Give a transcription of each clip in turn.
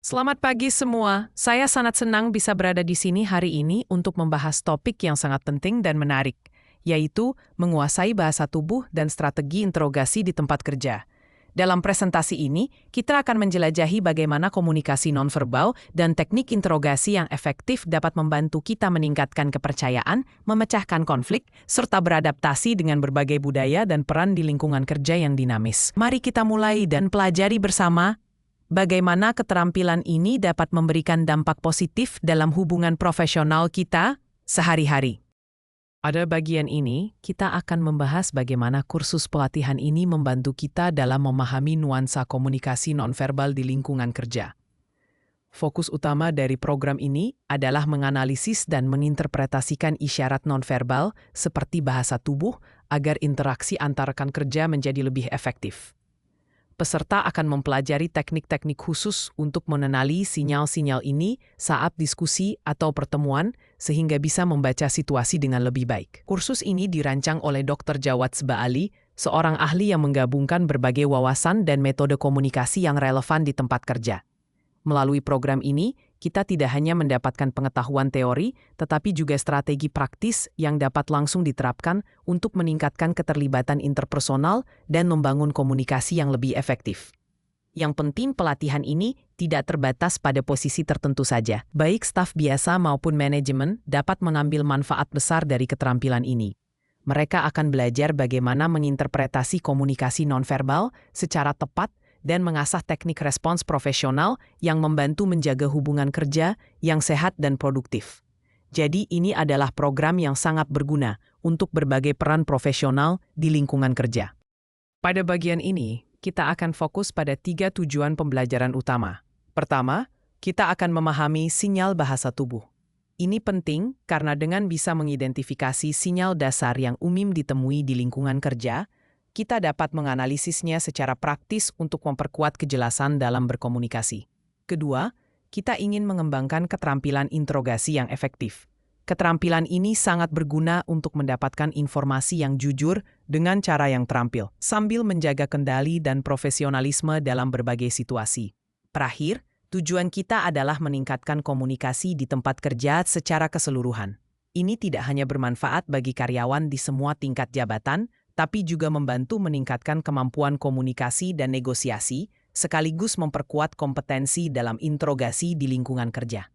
Selamat pagi semua. Saya sangat senang bisa berada di sini hari ini untuk membahas topik yang sangat penting dan menarik, yaitu menguasai bahasa tubuh dan strategi interogasi di tempat kerja. Dalam presentasi ini, kita akan menjelajahi bagaimana komunikasi nonverbal dan teknik interogasi yang efektif dapat membantu kita meningkatkan kepercayaan, memecahkan konflik, serta beradaptasi dengan berbagai budaya dan peran di lingkungan kerja yang dinamis. Mari kita mulai dan pelajari bersama bagaimana keterampilan ini dapat memberikan dampak positif dalam hubungan profesional kita sehari-hari. Pada bagian ini, kita akan membahas bagaimana kursus pelatihan ini membantu kita dalam memahami nuansa komunikasi nonverbal di lingkungan kerja. Fokus utama dari program ini adalah menganalisis dan menginterpretasikan isyarat nonverbal seperti bahasa tubuh agar interaksi antar rekan kerja menjadi lebih efektif. Peserta akan mempelajari teknik-teknik khusus untuk mengenali sinyal-sinyal ini saat diskusi atau pertemuan sehingga bisa membaca situasi dengan lebih baik. Kursus ini dirancang oleh Dr. Jawad Sbaali, seorang ahli yang menggabungkan berbagai wawasan dan metode komunikasi yang relevan di tempat kerja. Melalui program ini, kita tidak hanya mendapatkan pengetahuan teori, tetapi juga strategi praktis yang dapat langsung diterapkan untuk meningkatkan keterlibatan interpersonal dan membangun komunikasi yang lebih efektif. Yang penting pelatihan ini tidak terbatas pada posisi tertentu saja. Baik staf biasa maupun manajemen dapat mengambil manfaat besar dari keterampilan ini. Mereka akan belajar bagaimana menginterpretasi komunikasi nonverbal secara tepat dan mengasah teknik respons profesional yang membantu menjaga hubungan kerja yang sehat dan produktif. Jadi ini adalah program yang sangat berguna untuk berbagai peran profesional di lingkungan kerja. Pada bagian ini, kita akan fokus pada 3 tujuan pembelajaran utama. Pertama, kita akan memahami sinyal bahasa tubuh. Ini penting karena dengan bisa mengidentifikasi sinyal dasar yang umum ditemui di lingkungan kerja, kita dapat menganalisisnya secara praktis untuk memperkuat kejelasan dalam berkomunikasi. Kedua, kita ingin mengembangkan keterampilan interogasi yang efektif. Keterampilan ini sangat berguna untuk mendapatkan informasi yang jujur dengan cara yang terampil, sambil menjaga kendali dan profesionalisme dalam berbagai situasi. Terakhir, tujuan kita adalah meningkatkan komunikasi di tempat kerja secara keseluruhan. Ini tidak hanya bermanfaat bagi karyawan di semua tingkat jabatan, tapi juga membantu meningkatkan kemampuan komunikasi dan negosiasi, sekaligus memperkuat kompetensi dalam interogasi di lingkungan kerja.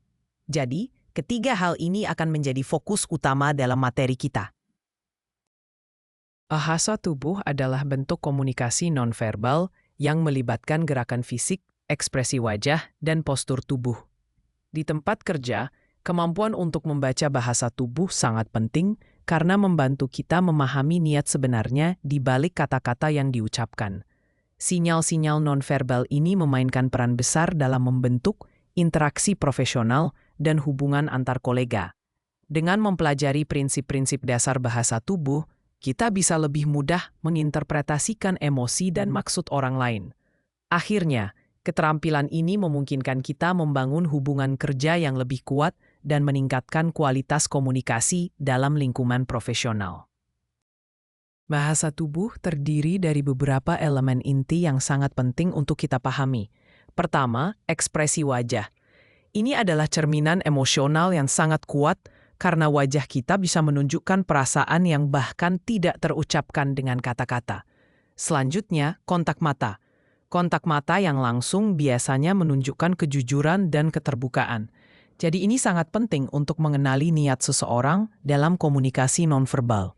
Jadi, ketiga hal ini akan menjadi fokus utama dalam materi kita. Bahasa tubuh adalah bentuk komunikasi nonverbal yang melibatkan gerakan fisik, ekspresi wajah, dan postur tubuh. Di tempat kerja, kemampuan untuk membaca bahasa tubuh sangat penting karena membantu kita memahami niat sebenarnya di balik kata-kata yang diucapkan. Sinyal-sinyal nonverbal ini memainkan peran besar dalam membentuk interaksi profesional dan hubungan antar kolega. Dengan mempelajari prinsip-prinsip dasar bahasa tubuh, kita bisa lebih mudah menginterpretasikan emosi dan maksud orang lain. Akhirnya, keterampilan ini memungkinkan kita membangun hubungan kerja yang lebih kuat dan meningkatkan kualitas komunikasi dalam lingkungan profesional. Bahasa tubuh terdiri dari beberapa elemen inti yang sangat penting untuk kita pahami. Pertama, ekspresi wajah. Ini adalah cerminan emosional yang sangat kuat karena wajah kita bisa menunjukkan perasaan yang bahkan tidak terucapkan dengan kata-kata. Selanjutnya, kontak mata. Kontak mata yang langsung biasanya menunjukkan kejujuran dan keterbukaan. Jadi ini sangat penting untuk mengenali niat seseorang dalam komunikasi nonverbal.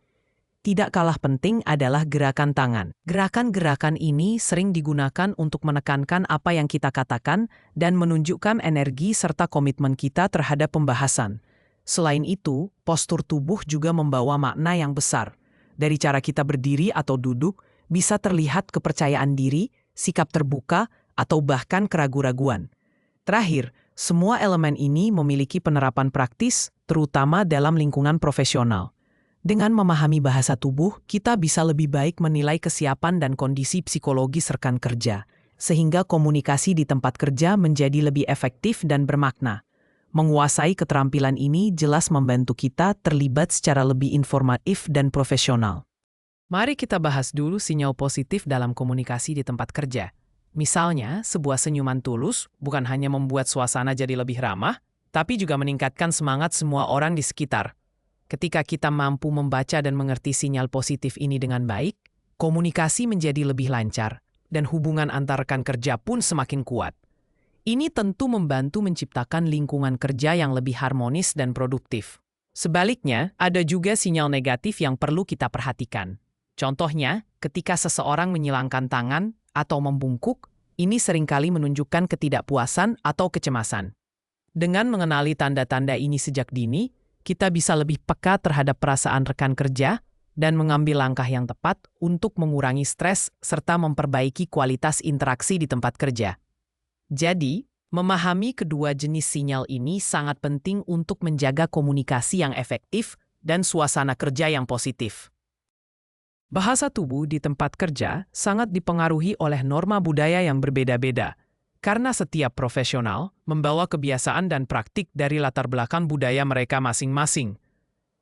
Tidak kalah penting adalah gerakan tangan. Gerakan-gerakan ini sering digunakan untuk menekankan apa yang kita katakan dan menunjukkan energi serta komitmen kita terhadap pembahasan. Selain itu, postur tubuh juga membawa makna yang besar. Dari cara kita berdiri atau duduk, bisa terlihat kepercayaan diri, sikap terbuka, atau bahkan keraguan-raguan. Terakhir, semua elemen ini memiliki penerapan praktis, terutama dalam lingkungan profesional. Dengan memahami bahasa tubuh, kita bisa lebih baik menilai kesiapan dan kondisi psikologis rekan kerja, sehingga komunikasi di tempat kerja menjadi lebih efektif dan bermakna. Menguasai keterampilan ini jelas membantu kita terlibat secara lebih informatif dan profesional. Mari kita bahas dulu sinyal positif dalam komunikasi di tempat kerja. Misalnya, sebuah senyuman tulus bukan hanya membuat suasana jadi lebih ramah, tapi juga meningkatkan semangat semua orang di sekitar. Ketika kita mampu membaca dan mengerti sinyal positif ini dengan baik, komunikasi menjadi lebih lancar, dan hubungan antar rekan kerja pun semakin kuat. Ini tentu membantu menciptakan lingkungan kerja yang lebih harmonis dan produktif. Sebaliknya, ada juga sinyal negatif yang perlu kita perhatikan. Contohnya, ketika seseorang menyilangkan tangan atau membungkuk, ini seringkali menunjukkan ketidakpuasan atau kecemasan. Dengan mengenali tanda-tanda ini sejak dini, kita bisa lebih peka terhadap perasaan rekan kerja dan mengambil langkah yang tepat untuk mengurangi stres serta memperbaiki kualitas interaksi di tempat kerja. Jadi, memahami kedua jenis sinyal ini sangat penting untuk menjaga komunikasi yang efektif dan suasana kerja yang positif. Bahasa tubuh di tempat kerja sangat dipengaruhi oleh norma budaya yang berbeda-beda, karena setiap profesional membawa kebiasaan dan praktik dari latar belakang budaya mereka masing-masing.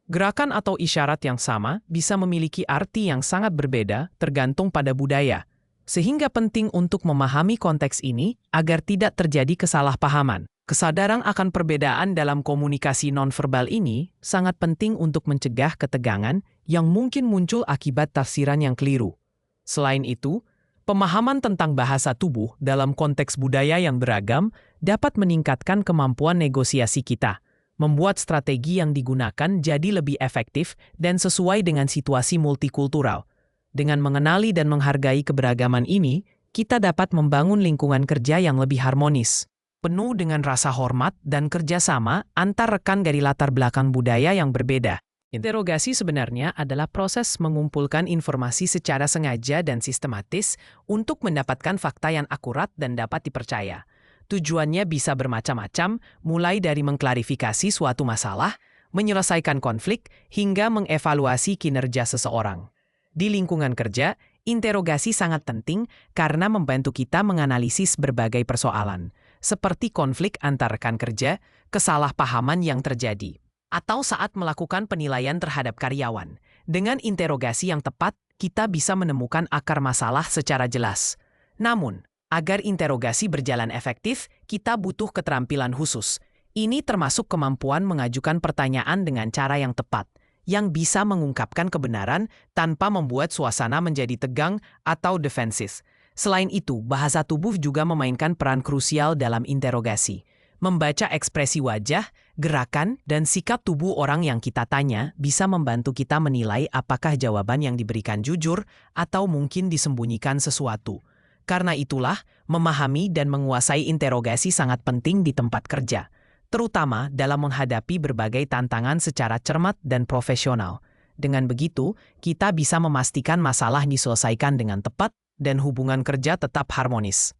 Gerakan atau isyarat yang sama bisa memiliki arti yang sangat berbeda tergantung pada budaya, sehingga penting untuk memahami konteks ini agar tidak terjadi kesalahpahaman. Kesadaran akan perbedaan dalam komunikasi nonverbal ini sangat penting untuk mencegah ketegangan yang mungkin muncul akibat tafsiran yang keliru. Selain itu, pemahaman tentang bahasa tubuh dalam konteks budaya yang beragam dapat meningkatkan kemampuan negosiasi kita, membuat strategi yang digunakan jadi lebih efektif dan sesuai dengan situasi multikultural. Dengan mengenali dan menghargai keberagaman ini, kita dapat membangun lingkungan kerja yang lebih harmonis, penuh dengan rasa hormat dan kerjasama antar rekan dari latar belakang budaya yang berbeda. Interogasi sebenarnya adalah proses mengumpulkan informasi secara sengaja dan sistematis untuk mendapatkan fakta yang akurat dan dapat dipercaya. Tujuannya bisa bermacam-macam, mulai dari mengklarifikasi suatu masalah, menyelesaikan konflik, hingga mengevaluasi kinerja seseorang. Di lingkungan kerja, interogasi sangat penting karena membantu kita menganalisis berbagai persoalan, seperti konflik antar rekan kerja, kesalahpahaman yang terjadi, atau saat melakukan penilaian terhadap karyawan. Dengan interogasi yang tepat, kita bisa menemukan akar masalah secara jelas. Namun, agar interogasi berjalan efektif, kita butuh keterampilan khusus. Ini termasuk kemampuan mengajukan pertanyaan dengan cara yang tepat, yang bisa mengungkapkan kebenaran tanpa membuat suasana menjadi tegang atau defensif. Selain itu, bahasa tubuh juga memainkan peran krusial dalam interogasi. Membaca ekspresi wajah, gerakan, dan sikap tubuh orang yang kita tanya bisa membantu kita menilai apakah jawaban yang diberikan jujur atau mungkin disembunyikan sesuatu. Karena itulah, memahami dan menguasai interogasi sangat penting di tempat kerja, terutama dalam menghadapi berbagai tantangan secara cermat dan profesional. Dengan begitu, kita bisa memastikan masalah diselesaikan dengan tepat dan hubungan kerja tetap harmonis.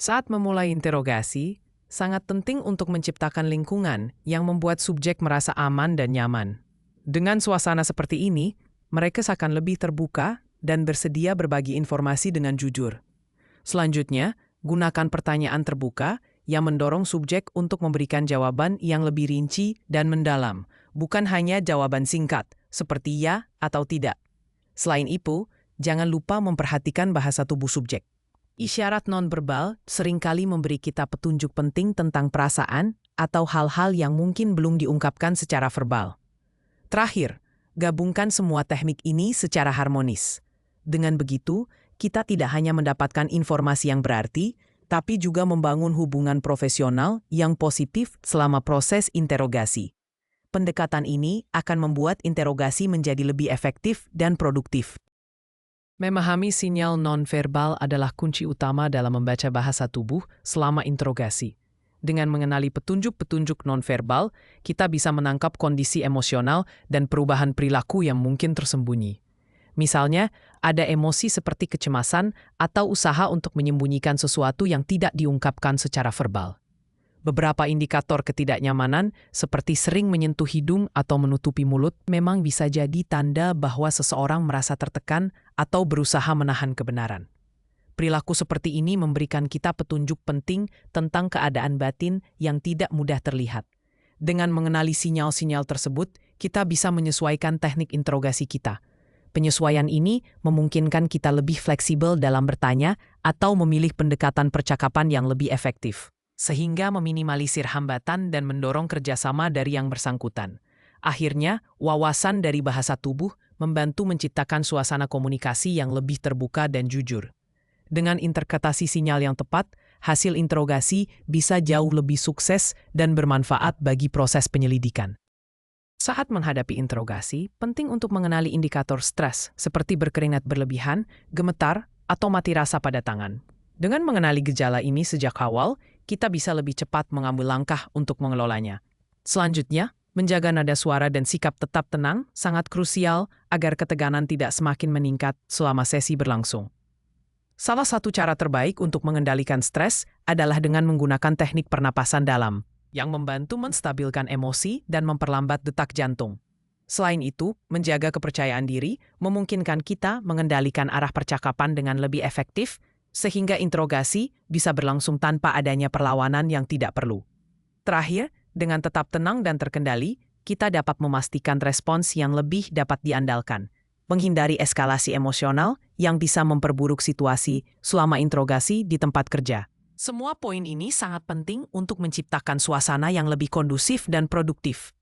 Saat memulai interogasi, sangat penting untuk menciptakan lingkungan yang membuat subjek merasa aman dan nyaman. Dengan suasana seperti ini, mereka akan lebih terbuka dan bersedia berbagi informasi dengan jujur. Selanjutnya, gunakan pertanyaan terbuka yang mendorong subjek untuk memberikan jawaban yang lebih rinci dan mendalam, bukan hanya jawaban singkat, seperti ya atau tidak. Selain itu, jangan lupa memperhatikan bahasa tubuh subjek. Isyarat nonverbal seringkali memberi kita petunjuk penting tentang perasaan atau hal-hal yang mungkin belum diungkapkan secara verbal. Terakhir, gabungkan semua teknik ini secara harmonis. Dengan begitu, kita tidak hanya mendapatkan informasi yang berarti, tapi juga membangun hubungan profesional yang positif selama proses interogasi. Pendekatan ini akan membuat interogasi menjadi lebih efektif dan produktif. Memahami sinyal nonverbal adalah kunci utama dalam membaca bahasa tubuh selama interogasi. Dengan mengenali petunjuk-petunjuk nonverbal, kita bisa menangkap kondisi emosional dan perubahan perilaku yang mungkin tersembunyi. Misalnya, ada emosi seperti kecemasan atau usaha untuk menyembunyikan sesuatu yang tidak diungkapkan secara verbal. Beberapa indikator ketidaknyamanan, seperti sering menyentuh hidung atau menutupi mulut, memang bisa jadi tanda bahwa seseorang merasa tertekan atau berusaha menahan kebenaran. Perilaku seperti ini memberikan kita petunjuk penting tentang keadaan batin yang tidak mudah terlihat. Dengan mengenali sinyal-sinyal tersebut, kita bisa menyesuaikan teknik interogasi kita. Penyesuaian ini memungkinkan kita lebih fleksibel dalam bertanya atau memilih pendekatan percakapan yang lebih efektif, sehingga meminimalisir hambatan dan mendorong kerjasama dari yang bersangkutan. Akhirnya, wawasan dari bahasa tubuh membantu menciptakan suasana komunikasi yang lebih terbuka dan jujur. Dengan interpretasi sinyal yang tepat, hasil interogasi bisa jauh lebih sukses dan bermanfaat bagi proses penyelidikan. Saat menghadapi interogasi, penting untuk mengenali indikator stres seperti berkeringat berlebihan, gemetar, atau mati rasa pada tangan. Dengan mengenali gejala ini sejak awal, kita bisa lebih cepat mengambil langkah untuk mengelolanya. Selanjutnya, menjaga nada suara dan sikap tetap tenang sangat krusial agar ketegangan tidak semakin meningkat selama sesi berlangsung. Salah satu cara terbaik untuk mengendalikan stres adalah dengan menggunakan teknik pernapasan dalam, yang membantu menstabilkan emosi dan memperlambat detak jantung. Selain itu, menjaga kepercayaan diri memungkinkan kita mengendalikan arah percakapan dengan lebih efektif, sehingga interogasi bisa berlangsung tanpa adanya perlawanan yang tidak perlu. Terakhir, dengan tetap tenang dan terkendali, kita dapat memastikan respons yang lebih dapat diandalkan, menghindari eskalasi emosional yang bisa memperburuk situasi selama interogasi di tempat kerja. Semua poin ini sangat penting untuk menciptakan suasana yang lebih kondusif dan produktif.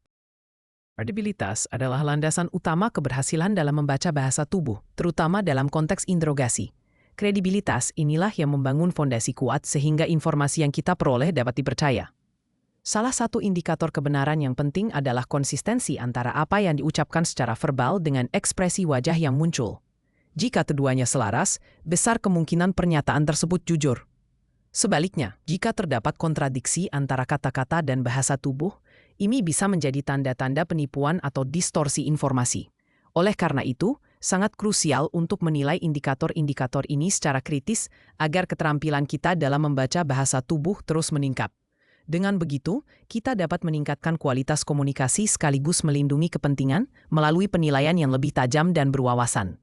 Kredibilitas adalah landasan utama keberhasilan dalam membaca bahasa tubuh, terutama dalam konteks interogasi. Kredibilitas inilah yang membangun fondasi kuat sehingga informasi yang kita peroleh dapat dipercaya. Salah satu indikator kebenaran yang penting adalah konsistensi antara apa yang diucapkan secara verbal dengan ekspresi wajah yang muncul. Jika keduanya selaras, besar kemungkinan pernyataan tersebut jujur. Sebaliknya, jika terdapat kontradiksi antara kata-kata dan bahasa tubuh, ini bisa menjadi tanda-tanda penipuan atau distorsi informasi. Oleh karena itu, sangat krusial untuk menilai indikator-indikator ini secara kritis agar keterampilan kita dalam membaca bahasa tubuh terus meningkat. Dengan begitu, kita dapat meningkatkan kualitas komunikasi sekaligus melindungi kepentingan melalui penilaian yang lebih tajam dan berwawasan.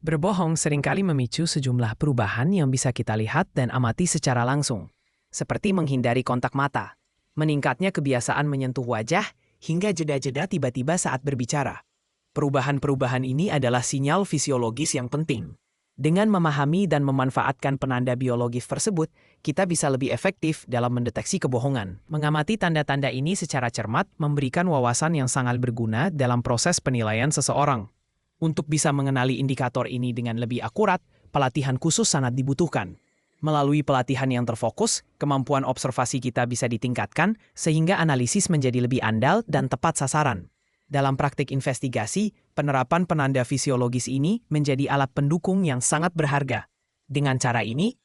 Berbohong seringkali memicu sejumlah perubahan yang bisa kita lihat dan amati secara langsung, seperti menghindari kontak mata, meningkatnya kebiasaan menyentuh wajah, hingga jeda-jeda tiba-tiba saat berbicara. Perubahan-perubahan ini adalah sinyal fisiologis yang penting. Dengan memahami dan memanfaatkan penanda biologis tersebut, kita bisa lebih efektif dalam mendeteksi kebohongan. Mengamati tanda-tanda ini secara cermat memberikan wawasan yang sangat berguna dalam proses penilaian seseorang. Untuk bisa mengenali indikator ini dengan lebih akurat, pelatihan khusus sangat dibutuhkan. Melalui pelatihan yang terfokus, kemampuan observasi kita bisa ditingkatkan sehingga analisis menjadi lebih andal dan tepat sasaran. Dalam praktik investigasi, penerapan penanda fisiologis ini menjadi alat pendukung yang sangat berharga. Dengan cara ini,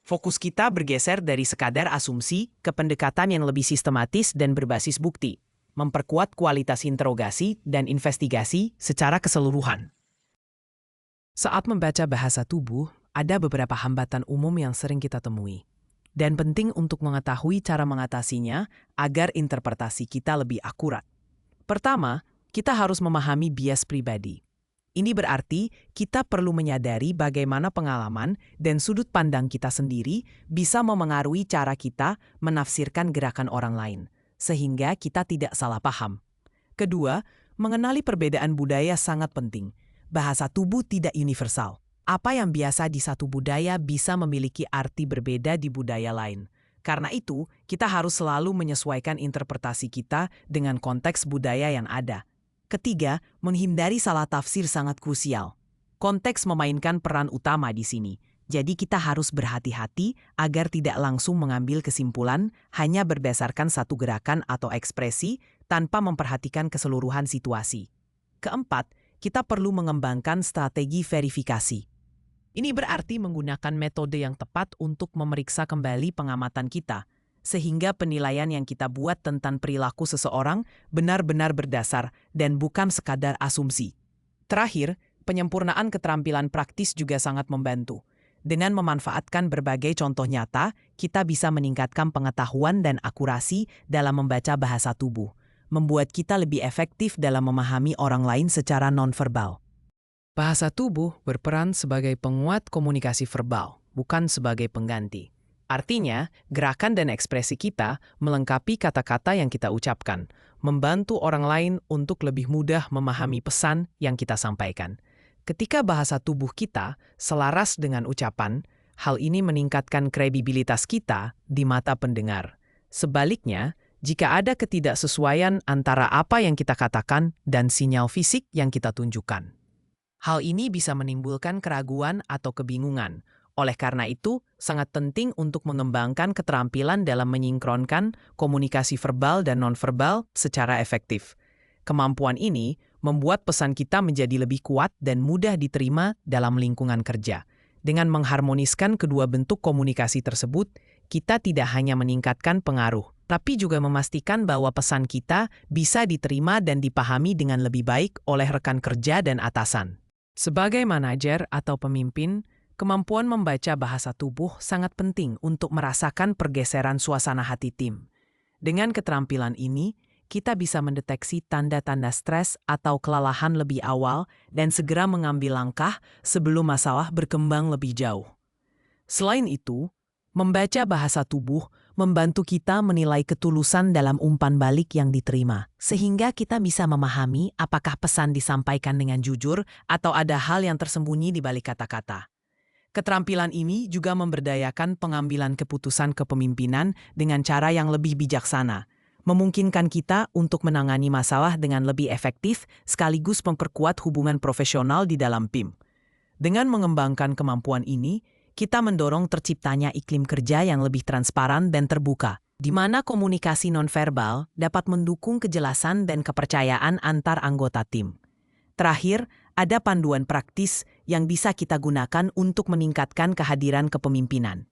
fokus kita bergeser dari sekadar asumsi ke pendekatan yang lebih sistematis dan berbasis bukti, memperkuat kualitas interogasi dan investigasi secara keseluruhan. Saat membaca bahasa tubuh, ada beberapa hambatan umum yang sering kita temui. Dan penting untuk mengetahui cara mengatasinya agar interpretasi kita lebih akurat. Pertama, kita harus memahami bias pribadi. Ini berarti kita perlu menyadari bagaimana pengalaman dan sudut pandang kita sendiri bisa memengaruhi cara kita menafsirkan gerakan orang lain, sehingga kita tidak salah paham. Kedua, mengenali perbedaan budaya sangat penting. Bahasa tubuh tidak universal. Apa yang biasa di satu budaya bisa memiliki arti berbeda di budaya lain. Karena itu, kita harus selalu menyesuaikan interpretasi kita dengan konteks budaya yang ada. Ketiga, menghindari salah tafsir sangat krusial. Konteks memainkan peran utama di sini. Jadi kita harus berhati-hati agar tidak langsung mengambil kesimpulan hanya berdasarkan satu gerakan atau ekspresi tanpa memperhatikan keseluruhan situasi. Keempat, kita perlu mengembangkan strategi verifikasi. Ini berarti menggunakan metode yang tepat untuk memeriksa kembali pengamatan kita, sehingga penilaian yang kita buat tentang perilaku seseorang benar-benar berdasar dan bukan sekadar asumsi. Terakhir, penyempurnaan keterampilan praktis juga sangat membantu. Dengan memanfaatkan berbagai contoh nyata, kita bisa meningkatkan pengetahuan dan akurasi dalam membaca bahasa tubuh, membuat kita lebih efektif dalam memahami orang lain secara nonverbal. Bahasa tubuh berperan sebagai penguat komunikasi verbal, bukan sebagai pengganti. Artinya, gerakan dan ekspresi kita melengkapi kata-kata yang kita ucapkan, membantu orang lain untuk lebih mudah memahami pesan yang kita sampaikan. Ketika bahasa tubuh kita selaras dengan ucapan, hal ini meningkatkan kredibilitas kita di mata pendengar. Sebaliknya, jika ada ketidaksesuaian antara apa yang kita katakan dan sinyal fisik yang kita tunjukkan, hal ini bisa menimbulkan keraguan atau kebingungan. Oleh karena itu, sangat penting untuk mengembangkan keterampilan dalam menyinkronkan komunikasi verbal dan nonverbal secara efektif. Kemampuan ini membuat pesan kita menjadi lebih kuat dan mudah diterima dalam lingkungan kerja. Dengan mengharmoniskan kedua bentuk komunikasi tersebut, kita tidak hanya meningkatkan pengaruh, tapi juga memastikan bahwa pesan kita bisa diterima dan dipahami dengan lebih baik oleh rekan kerja dan atasan. Sebagai manajer atau pemimpin, kemampuan membaca bahasa tubuh sangat penting untuk merasakan pergeseran suasana hati tim. Dengan keterampilan ini, kita bisa mendeteksi tanda-tanda stres atau kelelahan lebih awal dan segera mengambil langkah sebelum masalah berkembang lebih jauh. Selain itu, membaca bahasa tubuh membantu kita menilai ketulusan dalam umpan balik yang diterima, sehingga kita bisa memahami apakah pesan disampaikan dengan jujur atau ada hal yang tersembunyi di balik kata-kata. Keterampilan ini juga memberdayakan pengambilan keputusan kepemimpinan dengan cara yang lebih bijaksana, memungkinkan kita untuk menangani masalah dengan lebih efektif sekaligus memperkuat hubungan profesional di dalam tim. Dengan mengembangkan kemampuan ini, kita mendorong terciptanya iklim kerja yang lebih transparan dan terbuka, di mana komunikasi nonverbal dapat mendukung kejelasan dan kepercayaan antar anggota tim. Terakhir, ada panduan praktis yang bisa kita gunakan untuk meningkatkan kehadiran kepemimpinan.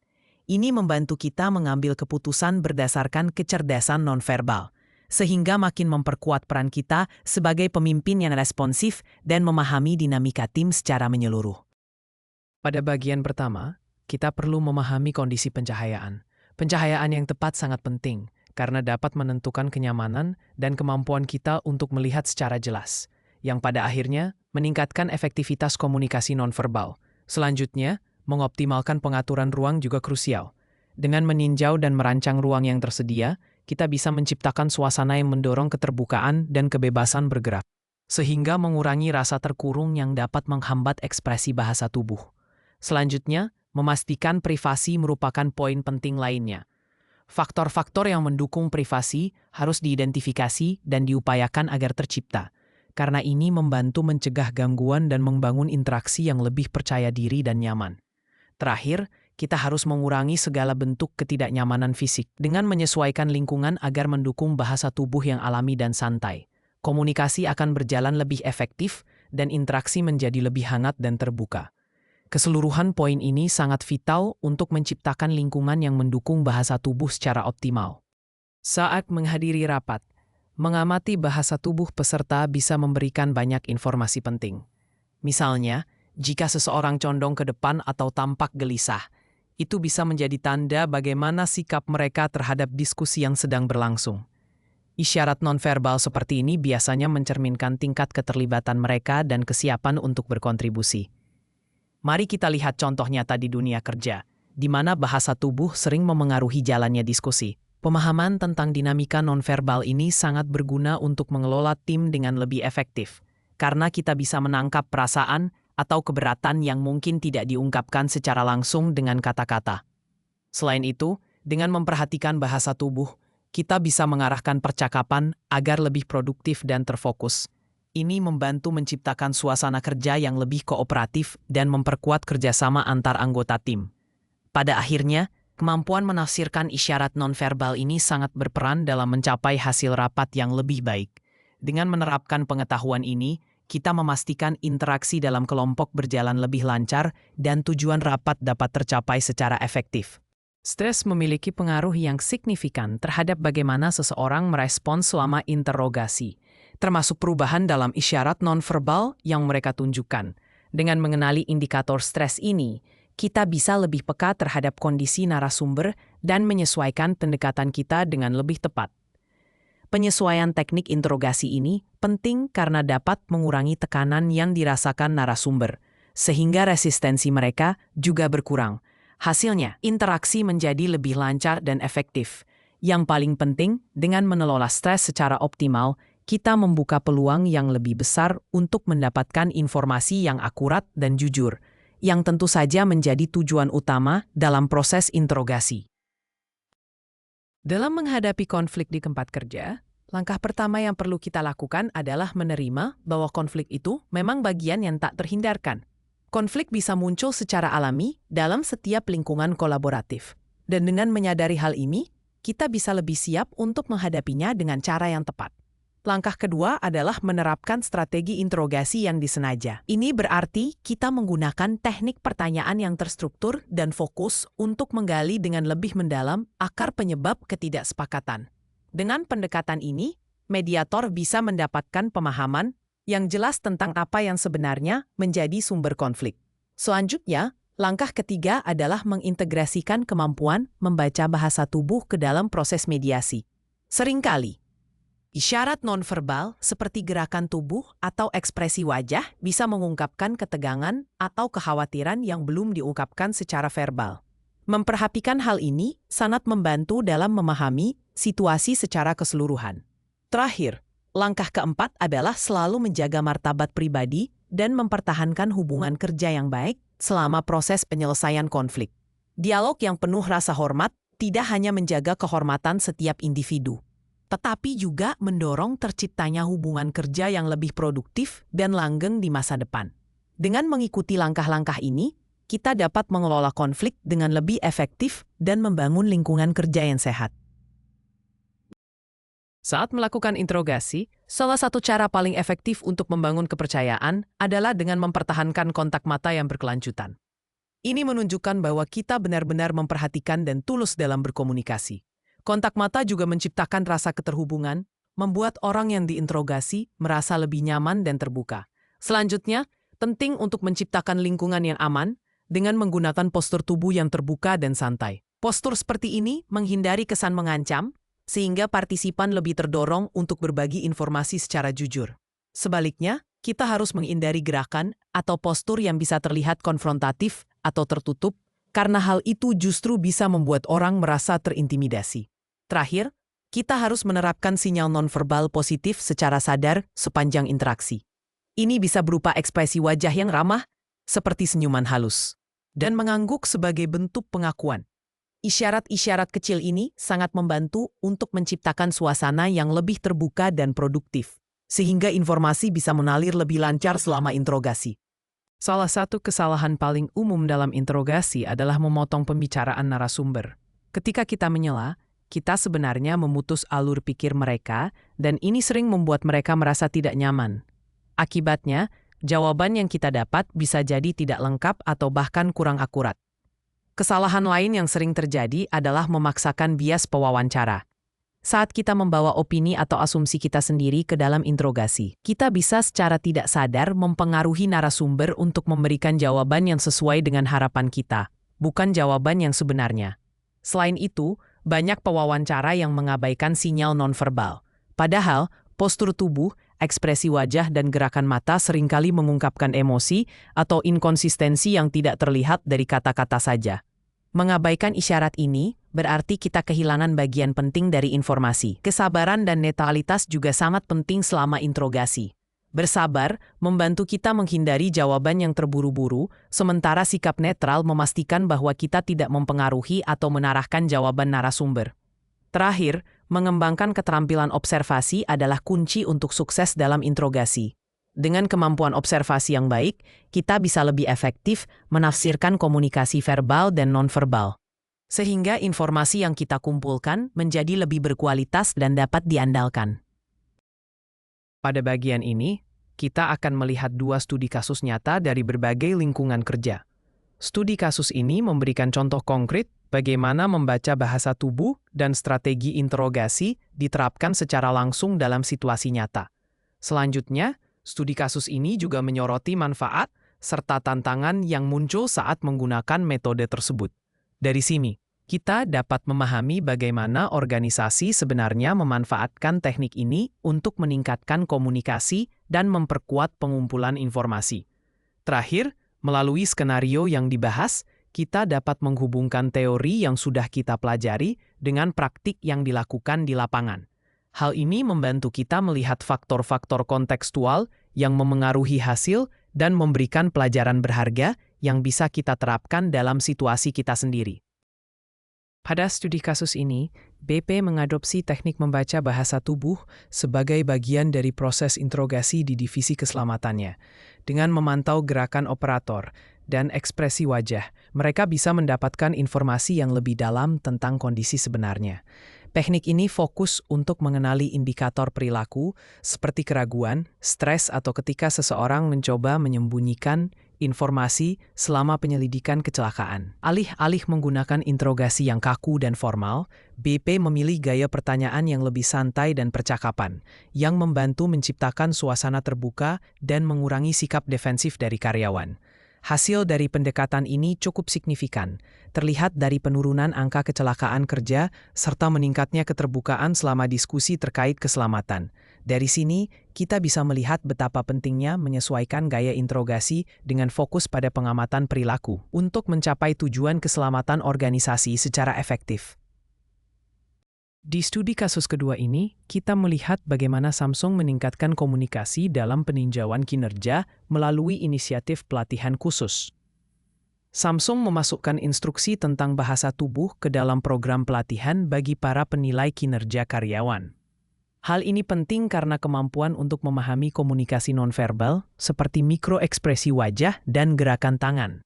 Ini membantu kita mengambil keputusan berdasarkan kecerdasan nonverbal, sehingga makin memperkuat peran kita sebagai pemimpin yang responsif dan memahami dinamika tim secara menyeluruh. Pada bagian pertama, kita perlu memahami kondisi pencahayaan. Pencahayaan yang tepat sangat penting, karena dapat menentukan kenyamanan dan kemampuan kita untuk melihat secara jelas, yang pada akhirnya meningkatkan efektivitas komunikasi nonverbal. Selanjutnya, mengoptimalkan pengaturan ruang juga krusial. Dengan meninjau dan merancang ruang yang tersedia, kita bisa menciptakan suasana yang mendorong keterbukaan dan kebebasan bergerak, sehingga mengurangi rasa terkurung yang dapat menghambat ekspresi bahasa tubuh. Selanjutnya, memastikan privasi merupakan poin penting lainnya. Faktor-faktor yang mendukung privasi harus diidentifikasi dan diupayakan agar tercipta, karena ini membantu mencegah gangguan dan membangun interaksi yang lebih percaya diri dan nyaman. Terakhir, kita harus mengurangi segala bentuk ketidaknyamanan fisik dengan menyesuaikan lingkungan agar mendukung bahasa tubuh yang alami dan santai. Komunikasi akan berjalan lebih efektif dan interaksi menjadi lebih hangat dan terbuka. Keseluruhan poin ini sangat vital untuk menciptakan lingkungan yang mendukung bahasa tubuh secara optimal. Saat menghadiri rapat, mengamati bahasa tubuh peserta bisa memberikan banyak informasi penting. Misalnya, jika seseorang condong ke depan atau tampak gelisah, itu bisa menjadi tanda bagaimana sikap mereka terhadap diskusi yang sedang berlangsung. Isyarat nonverbal seperti ini biasanya mencerminkan tingkat keterlibatan mereka dan kesiapan untuk berkontribusi. Mari kita lihat contoh nyata di dunia kerja, di mana bahasa tubuh sering memengaruhi jalannya diskusi. Pemahaman tentang dinamika nonverbal ini sangat berguna untuk mengelola tim dengan lebih efektif, karena kita bisa menangkap perasaan atau keberatan yang mungkin tidak diungkapkan secara langsung dengan kata-kata. Selain itu, dengan memperhatikan bahasa tubuh, kita bisa mengarahkan percakapan agar lebih produktif dan terfokus. Ini membantu menciptakan suasana kerja yang lebih kooperatif dan memperkuat kerjasama antar anggota tim. Pada akhirnya, kemampuan menafsirkan isyarat nonverbal ini sangat berperan dalam mencapai hasil rapat yang lebih baik. Dengan menerapkan pengetahuan ini, kita memastikan interaksi dalam kelompok berjalan lebih lancar dan tujuan rapat dapat tercapai secara efektif. Stres memiliki pengaruh yang signifikan terhadap bagaimana seseorang merespons selama interogasi, termasuk perubahan dalam isyarat nonverbal yang mereka tunjukkan. Dengan mengenali indikator stres ini, kita bisa lebih peka terhadap kondisi narasumber dan menyesuaikan pendekatan kita dengan lebih tepat. Penyesuaian teknik interogasi ini penting karena dapat mengurangi tekanan yang dirasakan narasumber, sehingga resistensi mereka juga berkurang. Hasilnya, interaksi menjadi lebih lancar dan efektif, Yang paling penting, dengan mengelola stres secara optimal, kita membuka peluang yang lebih besar untuk mendapatkan informasi yang akurat dan jujur, yang tentu saja menjadi tujuan utama dalam proses interogasi. Dalam menghadapi konflik di tempat kerja, langkah pertama yang perlu kita lakukan adalah menerima bahwa konflik itu memang bagian yang tak terhindarkan. Konflik bisa muncul secara alami dalam setiap lingkungan kolaboratif. Dan dengan menyadari hal ini, kita bisa lebih siap untuk menghadapinya dengan cara yang tepat. Langkah kedua adalah menerapkan strategi interogasi yang disengaja. Ini berarti kita menggunakan teknik pertanyaan yang terstruktur dan fokus untuk menggali dengan lebih mendalam akar penyebab ketidaksepakatan. Dengan pendekatan ini, mediator bisa mendapatkan pemahaman yang jelas tentang apa yang sebenarnya menjadi sumber konflik. Selanjutnya, langkah ketiga adalah mengintegrasikan kemampuan membaca bahasa tubuh ke dalam proses mediasi. Seringkali, isyarat nonverbal seperti gerakan tubuh atau ekspresi wajah bisa mengungkapkan ketegangan atau kekhawatiran yang belum diungkapkan secara verbal. Memperhatikan hal ini sangat membantu dalam memahami situasi secara keseluruhan. Terakhir, langkah keempat adalah selalu menjaga martabat pribadi dan mempertahankan hubungan kerja yang baik selama proses penyelesaian konflik. Dialog yang penuh rasa hormat tidak hanya menjaga kehormatan setiap individu, tetapi juga mendorong terciptanya hubungan kerja yang lebih produktif dan langgeng di masa depan. Dengan mengikuti langkah-langkah ini, kita dapat mengelola konflik dengan lebih efektif dan membangun lingkungan kerja yang sehat. Saat melakukan interogasi, salah satu cara paling efektif untuk membangun kepercayaan adalah dengan mempertahankan kontak mata yang berkelanjutan. Ini menunjukkan bahwa kita benar-benar memperhatikan dan tulus dalam berkomunikasi. Kontak mata juga menciptakan rasa keterhubungan, membuat orang yang diinterogasi merasa lebih nyaman dan terbuka. Selanjutnya, penting untuk menciptakan lingkungan yang aman dengan menggunakan postur tubuh yang terbuka dan santai. Postur seperti ini menghindari kesan mengancam, sehingga partisipan lebih terdorong untuk berbagi informasi secara jujur. Sebaliknya, kita harus menghindari gerakan atau postur yang bisa terlihat konfrontatif atau tertutup, karena hal itu justru bisa membuat orang merasa terintimidasi. Terakhir, kita harus menerapkan sinyal nonverbal positif secara sadar sepanjang interaksi. Ini bisa berupa ekspresi wajah yang ramah, seperti senyuman halus, dan mengangguk sebagai bentuk pengakuan. Isyarat-isyarat kecil ini sangat membantu untuk menciptakan suasana yang lebih terbuka dan produktif, sehingga informasi bisa mengalir lebih lancar selama interogasi. Salah satu kesalahan paling umum dalam interogasi adalah memotong pembicaraan narasumber. Ketika kita menyela, kita sebenarnya memutus alur pikir mereka, dan ini sering membuat mereka merasa tidak nyaman. Akibatnya, jawaban yang kita dapat bisa jadi tidak lengkap atau bahkan kurang akurat. Kesalahan lain yang sering terjadi adalah memaksakan bias pewawancara. Saat kita membawa opini atau asumsi kita sendiri ke dalam interogasi, kita bisa secara tidak sadar mempengaruhi narasumber untuk memberikan jawaban yang sesuai dengan harapan kita, bukan jawaban yang sebenarnya. Selain itu, banyak pewawancara yang mengabaikan sinyal nonverbal. Padahal, postur tubuh, ekspresi wajah, dan gerakan mata seringkali mengungkapkan emosi atau inkonsistensi yang tidak terlihat dari kata-kata saja. Mengabaikan isyarat ini berarti kita kehilangan bagian penting dari informasi. Kesabaran dan netralitas juga sangat penting selama interogasi. Bersabar membantu kita menghindari jawaban yang terburu-buru, sementara sikap netral memastikan bahwa kita tidak mempengaruhi atau menarahkan jawaban narasumber. Terakhir, mengembangkan keterampilan observasi adalah kunci untuk sukses dalam interogasi. Dengan kemampuan observasi yang baik, kita bisa lebih efektif menafsirkan komunikasi verbal dan nonverbal, sehingga informasi yang kita kumpulkan menjadi lebih berkualitas dan dapat diandalkan. Pada bagian ini, kita akan melihat 2 studi kasus nyata dari berbagai lingkungan kerja. Studi kasus ini memberikan contoh konkret bagaimana membaca bahasa tubuh dan strategi interogasi diterapkan secara langsung dalam situasi nyata. Selanjutnya, studi kasus ini juga menyoroti manfaat serta tantangan yang muncul saat menggunakan metode tersebut. Dari sini, kita dapat memahami bagaimana organisasi sebenarnya memanfaatkan teknik ini untuk meningkatkan komunikasi dan memperkuat pengumpulan informasi. Terakhir, melalui skenario yang dibahas, kita dapat menghubungkan teori yang sudah kita pelajari dengan praktik yang dilakukan di lapangan. Hal ini membantu kita melihat faktor-faktor kontekstual yang memengaruhi hasil dan memberikan pelajaran berharga yang bisa kita terapkan dalam situasi kita sendiri. Pada studi kasus ini, BP mengadopsi teknik membaca bahasa tubuh sebagai bagian dari proses interogasi di divisi keselamatannya. Dengan memantau gerakan operator dan ekspresi wajah, mereka bisa mendapatkan informasi yang lebih dalam tentang kondisi sebenarnya. Teknik ini fokus untuk mengenali indikator perilaku seperti keraguan, stres, atau ketika seseorang mencoba menyembunyikan informasi selama penyelidikan kecelakaan. Alih-alih menggunakan interogasi yang kaku dan formal, BP memilih gaya pertanyaan yang lebih santai dan percakapan, yang membantu menciptakan suasana terbuka dan mengurangi sikap defensif dari karyawan. Hasil dari pendekatan ini cukup signifikan, terlihat dari penurunan angka kecelakaan kerja serta meningkatnya keterbukaan selama diskusi terkait keselamatan. Dari sini, kita bisa melihat betapa pentingnya menyesuaikan gaya interogasi dengan fokus pada pengamatan perilaku untuk mencapai tujuan keselamatan organisasi secara efektif. Di studi kasus kedua ini, kita melihat bagaimana Samsung meningkatkan komunikasi dalam peninjauan kinerja melalui inisiatif pelatihan khusus. Samsung memasukkan instruksi tentang bahasa tubuh ke dalam program pelatihan bagi para penilai kinerja karyawan. Hal ini penting karena kemampuan untuk memahami komunikasi nonverbal seperti mikroekspresi wajah dan gerakan tangan.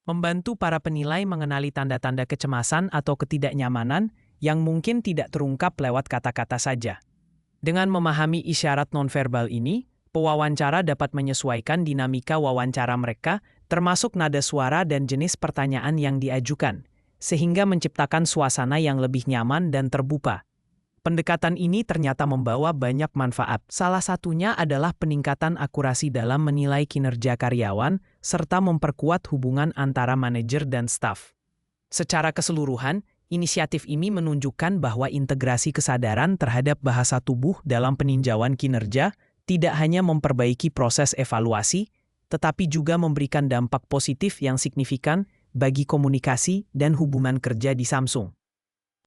Membantu para penilai mengenali tanda-tanda kecemasan atau ketidaknyamanan yang mungkin tidak terungkap lewat kata-kata saja. Dengan memahami isyarat nonverbal ini, pewawancara dapat menyesuaikan dinamika wawancara mereka, termasuk nada suara dan jenis pertanyaan yang diajukan, sehingga menciptakan suasana yang lebih nyaman dan terbuka. Pendekatan ini ternyata membawa banyak manfaat. Salah satunya adalah peningkatan akurasi dalam menilai kinerja karyawan, serta memperkuat hubungan antara manajer dan staf. Secara keseluruhan, inisiatif ini menunjukkan bahwa integrasi kesadaran terhadap bahasa tubuh dalam peninjauan kinerja tidak hanya memperbaiki proses evaluasi, tetapi juga memberikan dampak positif yang signifikan bagi komunikasi dan hubungan kerja di Samsung.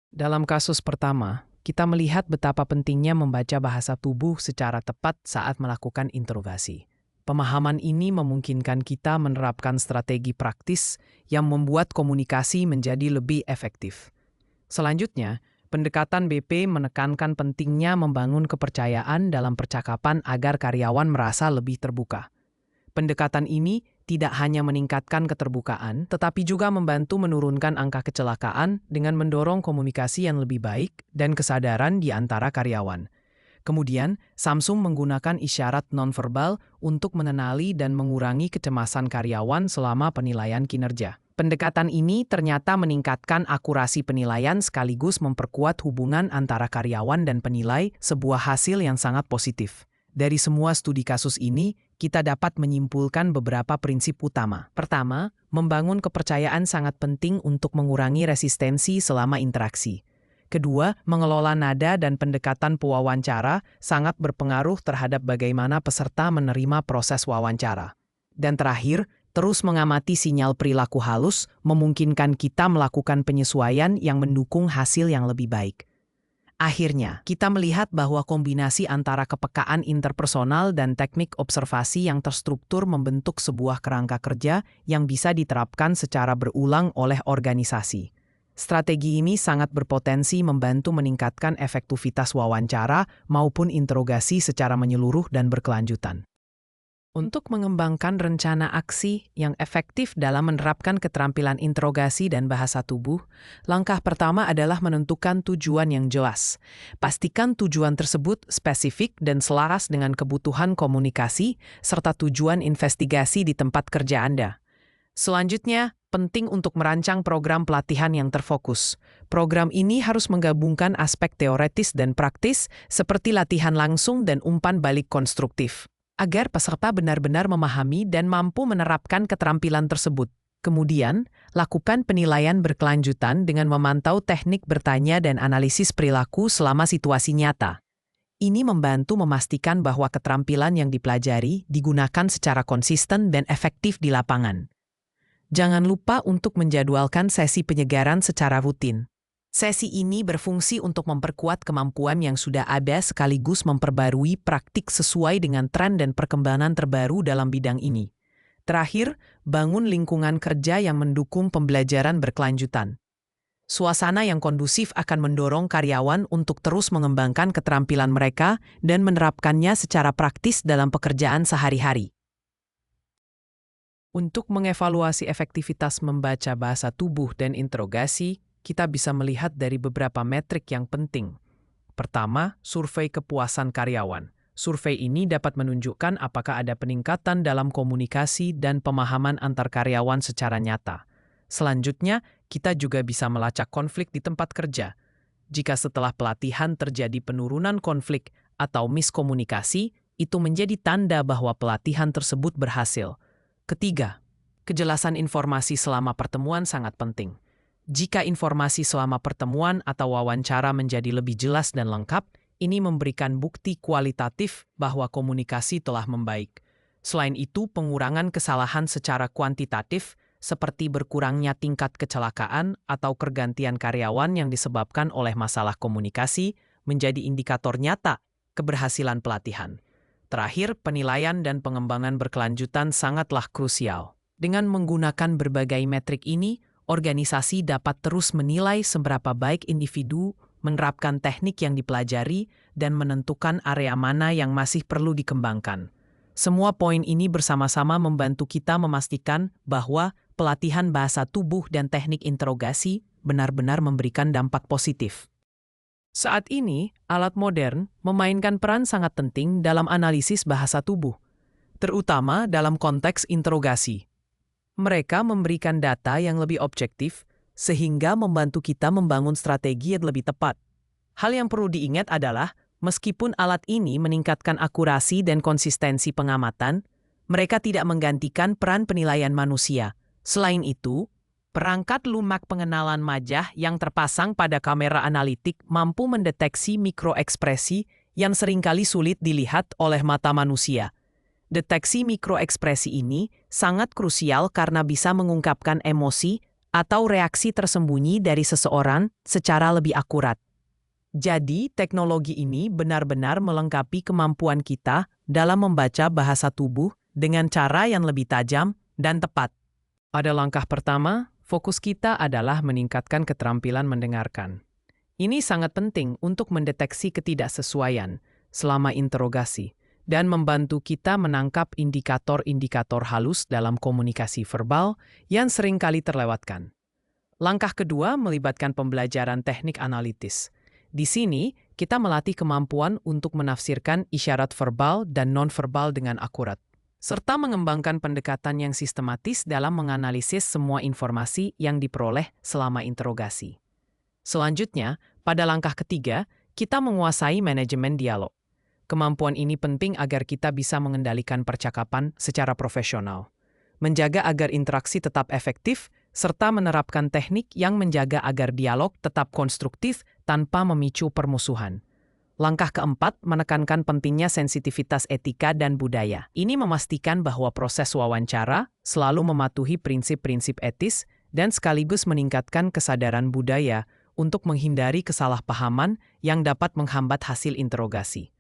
Dalam kasus pertama, kita melihat betapa pentingnya membaca bahasa tubuh secara tepat saat melakukan interogasi. Pemahaman ini memungkinkan kita menerapkan strategi praktis yang membuat komunikasi menjadi lebih efektif. Selanjutnya, pendekatan BP menekankan pentingnya membangun kepercayaan dalam percakapan agar karyawan merasa lebih terbuka. Pendekatan ini tidak hanya meningkatkan keterbukaan, tetapi juga membantu menurunkan angka kecelakaan dengan mendorong komunikasi yang lebih baik dan kesadaran di antara karyawan. Kemudian, Samsung menggunakan isyarat nonverbal untuk mengenali dan mengurangi kecemasan karyawan selama penilaian kinerja. Pendekatan ini ternyata meningkatkan akurasi penilaian sekaligus memperkuat hubungan antara karyawan dan penilai, sebuah hasil yang sangat positif. Dari semua studi kasus ini, kita dapat menyimpulkan beberapa prinsip utama. Pertama, membangun kepercayaan sangat penting untuk mengurangi resistensi selama interaksi. Kedua, mengelola nada dan pendekatan pewawancara sangat berpengaruh terhadap bagaimana peserta menerima proses wawancara. Dan terakhir, terus mengamati sinyal perilaku halus memungkinkan kita melakukan penyesuaian yang mendukung hasil yang lebih baik. Akhirnya, kita melihat bahwa kombinasi antara kepekaan interpersonal dan teknik observasi yang terstruktur membentuk sebuah kerangka kerja yang bisa diterapkan secara berulang oleh organisasi. Strategi ini sangat berpotensi membantu meningkatkan efektivitas wawancara maupun interogasi secara menyeluruh dan berkelanjutan. Untuk mengembangkan rencana aksi yang efektif dalam menerapkan keterampilan interogasi dan bahasa tubuh, langkah pertama adalah menentukan tujuan yang jelas. Pastikan tujuan tersebut spesifik dan selaras dengan kebutuhan komunikasi serta tujuan investigasi di tempat kerja Anda. Selanjutnya, penting untuk merancang program pelatihan yang terfokus. Program ini harus menggabungkan aspek teoretis dan praktis seperti latihan langsung dan umpan balik konstruktif, agar peserta benar-benar memahami dan mampu menerapkan keterampilan tersebut. Kemudian, lakukan penilaian berkelanjutan dengan memantau teknik bertanya dan analisis perilaku selama situasi nyata. Ini membantu memastikan bahwa keterampilan yang dipelajari digunakan secara konsisten dan efektif di lapangan. Jangan lupa untuk menjadwalkan sesi penyegaran secara rutin. Sesi ini berfungsi untuk memperkuat kemampuan yang sudah ada sekaligus memperbarui praktik sesuai dengan tren dan perkembangan terbaru dalam bidang ini. Terakhir, bangun lingkungan kerja yang mendukung pembelajaran berkelanjutan. Suasana yang kondusif akan mendorong karyawan untuk terus mengembangkan keterampilan mereka dan menerapkannya secara praktis dalam pekerjaan sehari-hari. Untuk mengevaluasi efektivitas membaca bahasa tubuh dan interogasi, kita bisa melihat dari beberapa metrik yang penting. Pertama, survei kepuasan karyawan. Survei ini dapat menunjukkan apakah ada peningkatan dalam komunikasi dan pemahaman antar karyawan secara nyata. Selanjutnya, kita juga bisa melacak konflik di tempat kerja. Jika setelah pelatihan terjadi penurunan konflik atau miskomunikasi, itu menjadi tanda bahwa pelatihan tersebut berhasil. Ketiga, kejelasan informasi selama pertemuan sangat penting. Jika informasi selama pertemuan atau wawancara menjadi lebih jelas dan lengkap, ini memberikan bukti kualitatif bahwa komunikasi telah membaik. Selain itu, pengurangan kesalahan secara kuantitatif, seperti berkurangnya tingkat kecelakaan atau pergantian karyawan yang disebabkan oleh masalah komunikasi, menjadi indikator nyata keberhasilan pelatihan. Terakhir, penilaian dan pengembangan berkelanjutan sangatlah krusial. Dengan menggunakan berbagai metrik ini, organisasi dapat terus menilai seberapa baik individu menerapkan teknik yang dipelajari dan menentukan area mana yang masih perlu dikembangkan. Semua poin ini bersama-sama membantu kita memastikan bahwa pelatihan bahasa tubuh dan teknik interogasi benar-benar memberikan dampak positif. Saat ini, alat modern memainkan peran sangat penting dalam analisis bahasa tubuh, terutama dalam konteks interogasi. Mereka memberikan data yang lebih objektif, sehingga membantu kita membangun strategi yang lebih tepat. Hal yang perlu diingat adalah, meskipun alat ini meningkatkan akurasi dan konsistensi pengamatan, mereka tidak menggantikan peran penilaian manusia. Selain itu, perangkat lumak pengenalan wajah yang terpasang pada kamera analitik mampu mendeteksi mikroekspresi yang seringkali sulit dilihat oleh mata manusia. Deteksi mikroekspresi ini sangat krusial karena bisa mengungkapkan emosi atau reaksi tersembunyi dari seseorang secara lebih akurat. Jadi, teknologi ini benar-benar melengkapi kemampuan kita dalam membaca bahasa tubuh dengan cara yang lebih tajam dan tepat. Pada langkah pertama, fokus kita adalah meningkatkan keterampilan mendengarkan. Ini sangat penting untuk mendeteksi ketidaksesuaian selama interogasi dan membantu kita menangkap indikator-indikator halus dalam komunikasi verbal yang seringkali terlewatkan. Langkah kedua melibatkan pembelajaran teknik analitis. Di sini, kita melatih kemampuan untuk menafsirkan isyarat verbal dan non-verbal dengan akurat, serta mengembangkan pendekatan yang sistematis dalam menganalisis semua informasi yang diperoleh selama interogasi. Selanjutnya, pada langkah ketiga, kita menguasai manajemen dialog. Kemampuan ini penting agar kita bisa mengendalikan percakapan secara profesional, menjaga agar interaksi tetap efektif, serta menerapkan teknik yang menjaga agar dialog tetap konstruktif tanpa memicu permusuhan. Langkah keempat, menekankan pentingnya sensitivitas etika dan budaya. Ini memastikan bahwa proses wawancara selalu mematuhi prinsip-prinsip etis dan sekaligus meningkatkan kesadaran budaya untuk menghindari kesalahpahaman yang dapat menghambat hasil interogasi.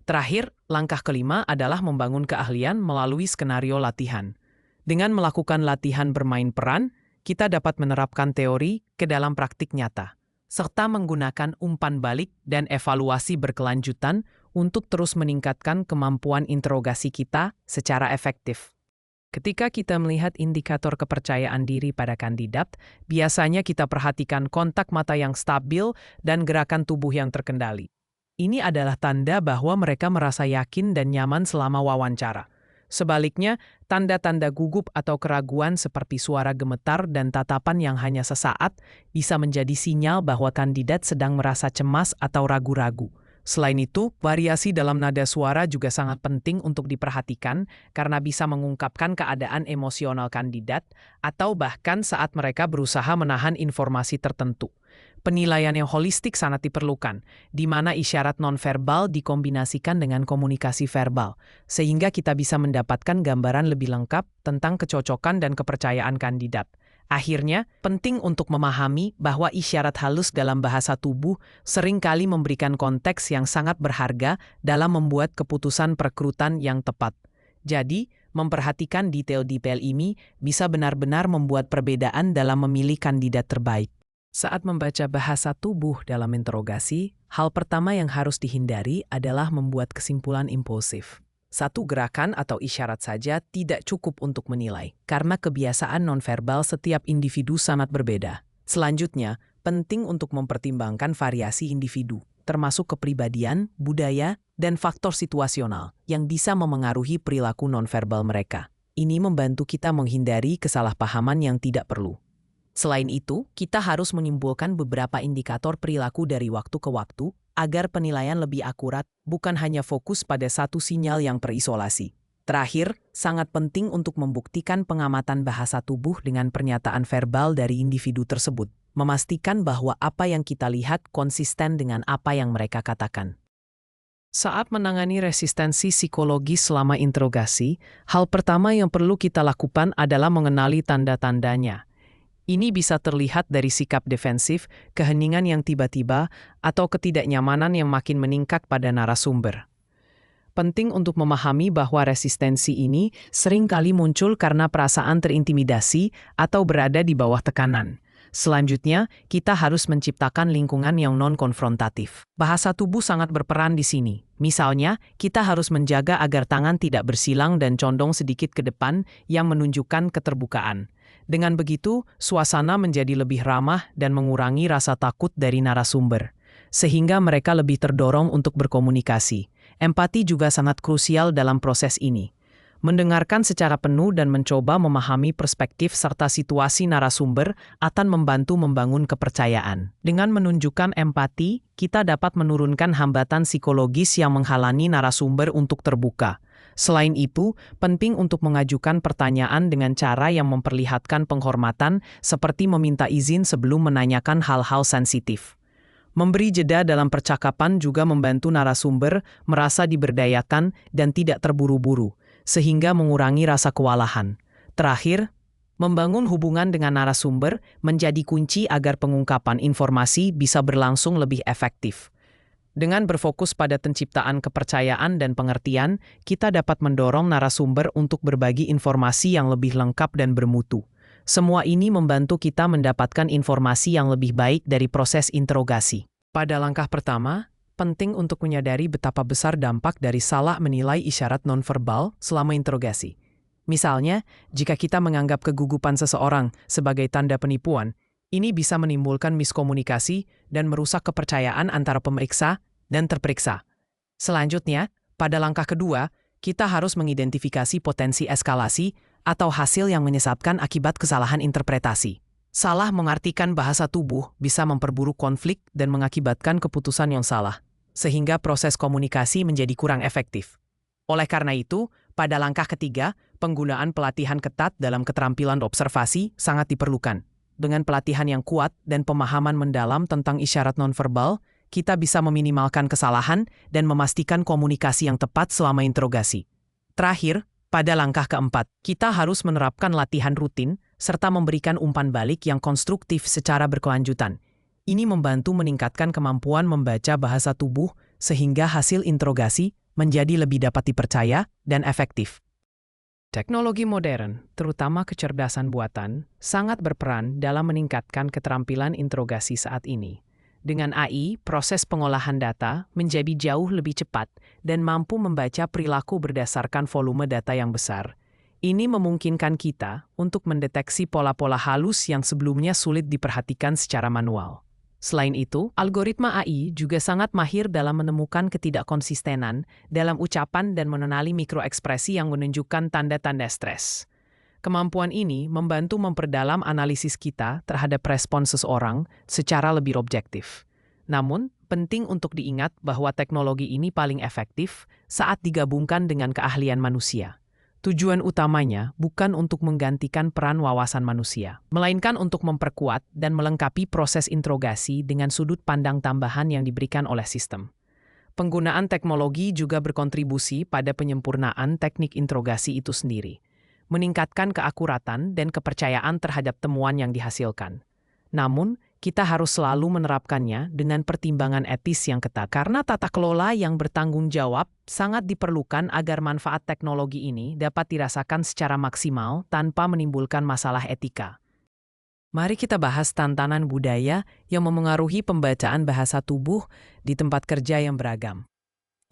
Terakhir, langkah kelima adalah membangun keahlian melalui skenario latihan. Dengan melakukan latihan bermain peran, kita dapat menerapkan teori ke dalam praktik nyata, serta menggunakan umpan balik dan evaluasi berkelanjutan untuk terus meningkatkan kemampuan interogasi kita secara efektif. Ketika kita melihat indikator kepercayaan diri pada kandidat, biasanya kita perhatikan kontak mata yang stabil dan gerakan tubuh yang terkendali. Ini adalah tanda bahwa mereka merasa yakin dan nyaman selama wawancara. Sebaliknya, tanda-tanda gugup atau keraguan seperti suara gemetar dan tatapan yang hanya sesaat bisa menjadi sinyal bahwa kandidat sedang merasa cemas atau ragu-ragu. Selain itu, variasi dalam nada suara juga sangat penting untuk diperhatikan karena bisa mengungkapkan keadaan emosional kandidat atau bahkan saat mereka berusaha menahan informasi tertentu. Penilaian yang holistik sangat diperlukan, di mana isyarat nonverbal dikombinasikan dengan komunikasi verbal, sehingga kita bisa mendapatkan gambaran lebih lengkap tentang kecocokan dan kepercayaan kandidat. Akhirnya, penting untuk memahami bahwa isyarat halus dalam bahasa tubuh seringkali memberikan konteks yang sangat berharga dalam membuat keputusan perekrutan yang tepat. Jadi, memperhatikan detail-detail ini bisa benar-benar membuat perbedaan dalam memilih kandidat terbaik. Saat membaca bahasa tubuh dalam interogasi, hal pertama yang harus dihindari adalah membuat kesimpulan impulsif. Satu gerakan atau isyarat saja tidak cukup untuk menilai, karena kebiasaan nonverbal setiap individu sangat berbeda. Selanjutnya, penting untuk mempertimbangkan variasi individu, termasuk kepribadian, budaya, dan faktor situasional yang bisa memengaruhi perilaku nonverbal mereka. Ini membantu kita menghindari kesalahpahaman yang tidak perlu. Selain itu, kita harus menyimpulkan beberapa indikator perilaku dari waktu ke waktu agar penilaian lebih akurat, bukan hanya fokus pada satu sinyal yang terisolasi. Terakhir, sangat penting untuk membuktikan pengamatan bahasa tubuh dengan pernyataan verbal dari individu tersebut, memastikan bahwa apa yang kita lihat konsisten dengan apa yang mereka katakan. Saat menangani resistensi psikologis selama interogasi, hal pertama yang perlu kita lakukan adalah mengenali tanda-tandanya. Ini bisa terlihat dari sikap defensif, keheningan yang tiba-tiba, atau ketidaknyamanan yang makin meningkat pada narasumber. Penting untuk memahami bahwa resistensi ini seringkali muncul karena perasaan terintimidasi atau berada di bawah tekanan. Selanjutnya, kita harus menciptakan lingkungan yang non-konfrontatif. Bahasa tubuh sangat berperan di sini. Misalnya, kita harus menjaga agar tangan tidak bersilang dan condong sedikit ke depan yang menunjukkan keterbukaan. Dengan begitu, suasana menjadi lebih ramah dan mengurangi rasa takut dari narasumber, sehingga mereka lebih terdorong untuk berkomunikasi. Empati juga sangat krusial dalam proses ini. Mendengarkan secara penuh dan mencoba memahami perspektif serta situasi narasumber akan membantu membangun kepercayaan. Dengan menunjukkan empati, kita dapat menurunkan hambatan psikologis yang menghalangi narasumber untuk terbuka. Selain itu, penting untuk mengajukan pertanyaan dengan cara yang memperlihatkan penghormatan, seperti meminta izin sebelum menanyakan hal-hal sensitif. Memberi jeda dalam percakapan juga membantu narasumber merasa diberdayakan dan tidak terburu-buru, sehingga mengurangi rasa kewalahan. Terakhir, membangun hubungan dengan narasumber menjadi kunci agar pengungkapan informasi bisa berlangsung lebih efektif. Dengan berfokus pada penciptaan kepercayaan dan pengertian, kita dapat mendorong narasumber untuk berbagi informasi yang lebih lengkap dan bermutu. Semua ini membantu kita mendapatkan informasi yang lebih baik dari proses interogasi. Pada langkah pertama, penting untuk menyadari betapa besar dampak dari salah menilai isyarat nonverbal selama interogasi. Misalnya, jika kita menganggap kegugupan seseorang sebagai tanda penipuan, ini bisa menimbulkan miskomunikasi dan merusak kepercayaan antara pemeriksa dan terperiksa. Selanjutnya, pada langkah kedua, kita harus mengidentifikasi potensi eskalasi atau hasil yang menyesatkan akibat kesalahan interpretasi. Salah mengartikan bahasa tubuh bisa memperburuk konflik dan mengakibatkan keputusan yang salah, sehingga proses komunikasi menjadi kurang efektif. Oleh karena itu, pada langkah ketiga, penggunaan pelatihan ketat dalam keterampilan observasi sangat diperlukan. Dengan pelatihan yang kuat dan pemahaman mendalam tentang isyarat nonverbal, kita bisa meminimalkan kesalahan dan memastikan komunikasi yang tepat selama interogasi. Terakhir, pada langkah keempat, kita harus menerapkan latihan rutin serta memberikan umpan balik yang konstruktif secara berkelanjutan. Ini membantu meningkatkan kemampuan membaca bahasa tubuh sehingga hasil interogasi menjadi lebih dapat dipercaya dan efektif. Teknologi modern, terutama kecerdasan buatan, sangat berperan dalam meningkatkan keterampilan interogasi saat ini. Dengan AI, proses pengolahan data menjadi jauh lebih cepat dan mampu membaca perilaku berdasarkan volume data yang besar. Ini memungkinkan kita untuk mendeteksi pola-pola halus yang sebelumnya sulit diperhatikan secara manual. Selain itu, algoritma AI juga sangat mahir dalam menemukan ketidakkonsistenan dalam ucapan dan mengenali mikroekspresi yang menunjukkan tanda-tanda stres. Kemampuan ini membantu memperdalam analisis kita terhadap respons seseorang secara lebih objektif. Namun, penting untuk diingat bahwa teknologi ini paling efektif saat digabungkan dengan keahlian manusia. Tujuan utamanya bukan untuk menggantikan peran wawasan manusia, melainkan untuk memperkuat dan melengkapi proses interogasi dengan sudut pandang tambahan yang diberikan oleh sistem. Penggunaan teknologi juga berkontribusi pada penyempurnaan teknik interogasi itu sendiri, meningkatkan keakuratan dan kepercayaan terhadap temuan yang dihasilkan. Namun, kita harus selalu menerapkannya dengan pertimbangan etis yang ketat karena tata kelola yang bertanggung jawab sangat diperlukan agar manfaat teknologi ini dapat dirasakan secara maksimal tanpa menimbulkan masalah etika. Mari kita bahas tantangan budaya yang memengaruhi pembacaan bahasa tubuh di tempat kerja yang beragam.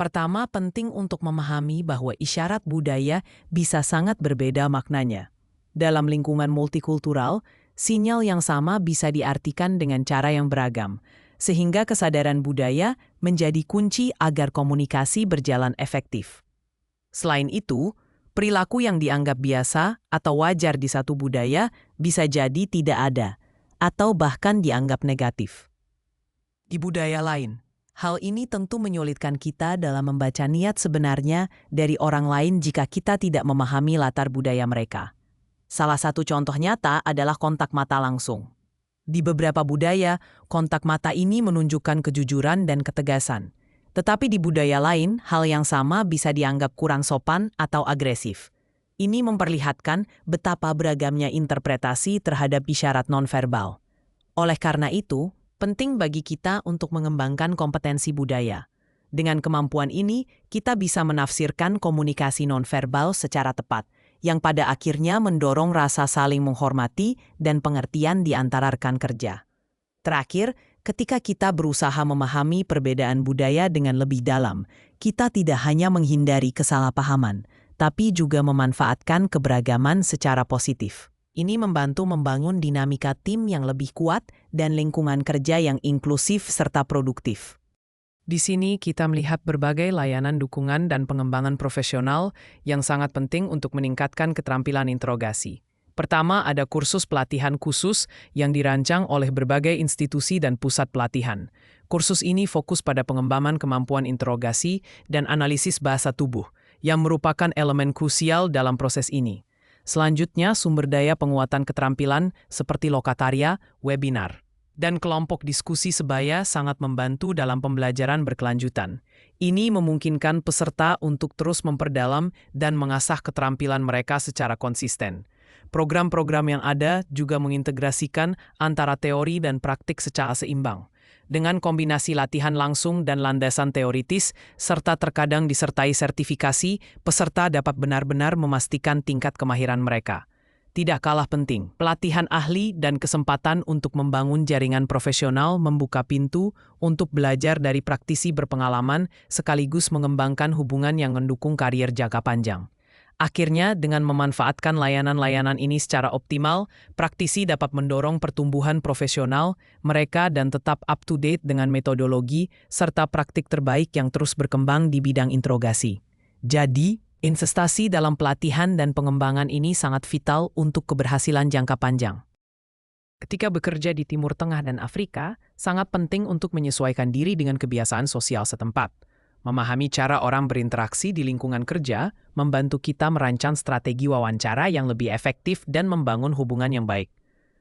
Pertama, penting untuk memahami bahwa isyarat budaya bisa sangat berbeda maknanya. Dalam lingkungan multikultural, sinyal yang sama bisa diartikan dengan cara yang beragam, sehingga kesadaran budaya menjadi kunci agar komunikasi berjalan efektif. Selain itu, perilaku yang dianggap biasa atau wajar di satu budaya bisa jadi tidak ada, atau bahkan dianggap negatif di budaya lain. Hal ini tentu menyulitkan kita dalam membaca niat sebenarnya dari orang lain jika kita tidak memahami latar budaya mereka. Salah satu contoh nyata adalah kontak mata langsung. Di beberapa budaya, kontak mata ini menunjukkan kejujuran dan ketegasan. Tetapi di budaya lain, hal yang sama bisa dianggap kurang sopan atau agresif. Ini memperlihatkan betapa beragamnya interpretasi terhadap isyarat nonverbal. Oleh karena itu, penting bagi kita untuk mengembangkan kompetensi budaya. Dengan kemampuan ini, kita bisa menafsirkan komunikasi nonverbal secara tepat, yang pada akhirnya mendorong rasa saling menghormati dan pengertian di antara rekan kerja. Terakhir, ketika kita berusaha memahami perbedaan budaya dengan lebih dalam, kita tidak hanya menghindari kesalahpahaman, tapi juga memanfaatkan keberagaman secara positif. Ini membantu membangun dinamika tim yang lebih kuat dan lingkungan kerja yang inklusif serta produktif. Di sini kita melihat berbagai layanan dukungan dan pengembangan profesional yang sangat penting untuk meningkatkan keterampilan interogasi. Pertama, ada kursus pelatihan khusus yang dirancang oleh berbagai institusi dan pusat pelatihan. Kursus ini fokus pada pengembangan kemampuan interogasi dan analisis bahasa tubuh, yang merupakan elemen krusial dalam proses ini. Selanjutnya, sumber daya penguatan keterampilan seperti lokakarya, webinar, dan kelompok diskusi sebaya sangat membantu dalam pembelajaran berkelanjutan. Ini memungkinkan peserta untuk terus memperdalam dan mengasah keterampilan mereka secara konsisten. Program-program yang ada juga mengintegrasikan antara teori dan praktik secara seimbang. Dengan kombinasi latihan langsung dan landasan teoritis, serta terkadang disertai sertifikasi, peserta dapat benar-benar memastikan tingkat kemahiran mereka. Tidak kalah penting, pelatihan ahli dan kesempatan untuk membangun jaringan profesional membuka pintu untuk belajar dari praktisi berpengalaman sekaligus mengembangkan hubungan yang mendukung karier jangka panjang. Akhirnya, dengan memanfaatkan layanan-layanan ini secara optimal, praktisi dapat mendorong pertumbuhan profesional mereka dan tetap up-to-date dengan metodologi serta praktik terbaik yang terus berkembang di bidang interogasi. Jadi, investasi dalam pelatihan dan pengembangan ini sangat vital untuk keberhasilan jangka panjang. Ketika bekerja di Timur Tengah dan Afrika, sangat penting untuk menyesuaikan diri dengan kebiasaan sosial setempat. Memahami cara orang berinteraksi di lingkungan kerja membantu kita merancang strategi wawancara yang lebih efektif dan membangun hubungan yang baik.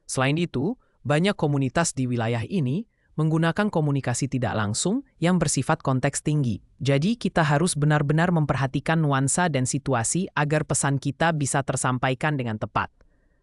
Selain itu, banyak komunitas di wilayah ini menggunakan komunikasi tidak langsung yang bersifat konteks tinggi. Jadi kita harus benar-benar memperhatikan nuansa dan situasi agar pesan kita bisa tersampaikan dengan tepat.